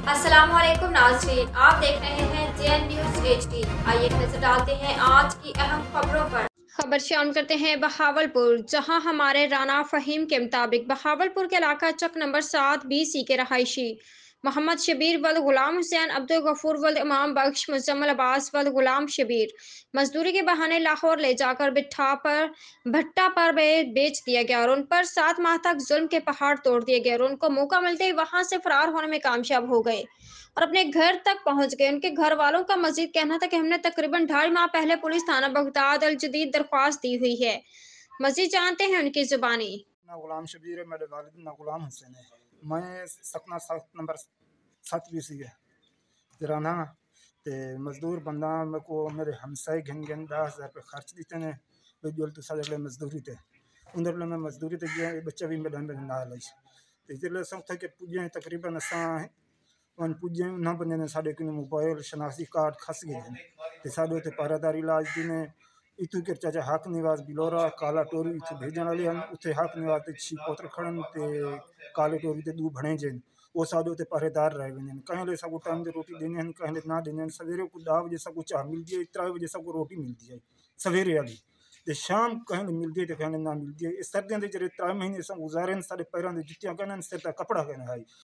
अस्सलामुअलैकुम नाज़रीन, आप देख रहे हैं जेएन न्यूज़ HD। आइए नजर डालते हैं आज की अहम खबरों पर। खबर शामिल करते हैं बहावलपुर, जहां हमारे राना फ़हीम के मुताबिक बहावलपुर के इलाका चक नंबर 7 BC के रहायशी मोहम्मद शबीर वल्द गुलाम हुसैन, अब्दुल गफूर वल्द इमाम बख्श, मुजम्मल अब्बास वल्द गुलाम शबीर मजदूरी के बहाने लाहौर ले जाकर भट्टा पर बेच दिया गया और उन पर 7 माह तक जुल्म के पहाड़ तोड़ दिए गए और उनको मौका मिलते ही वहां से फरार होने में कामयाब हो गए और अपने घर तक पहुंच गए। उनके घर वालों का मजीद कहना था कि हमने तकरीबन 2.5 माह पहले पुलिस थाना बगदाद अल जदीद दरख्वास्त दी हुई है। मजीद जानते हैं उनकी जुबानी। ना गुलाम शबीर है, मेरे वालिद ना गुलाम हुसैन है। मैं सकना 7 नंबर 7 BC है जराना ते मजदूर बंदा मेरे को मेरे हमसाए घन घन 10,000 रुपये खर्च दिते ने बेजुल तो सारे मजदूरी थे उधर मैं मजदूरी ते गया बच्चा भी मेरा मेरे नाल है ते जिले सब थे कि पुजे तकरीबन असा वन पुजे ना बंदे ने साडे को मोबाइल शनाख्ती कार्ड खस गए ते साडे ते पारादारी इलाज दी ने इतू के चाचा हक निवास बिलोरा काला टोरी इतू भेजण वाले हैं उथे हक निवास ते छी पोत्र खड़न ते काले टोरी ते दू भणे जन वो साडे ते पहरेदार रह वन कहले सबको टाइम दे रोटी देने हैं कहले ना देने सवेरे को 10 बजे सबको चाह मिलती है 3 बजे सबको रोटी मिलती है सवेरे वाली ते शाम कहले मिलती है तो कहले ना मिलती है इस सर्दियों के जरे 3 महीने सब गुजारे सारे पैरों के जुतियां कहने सिर का कपड़ा कहने है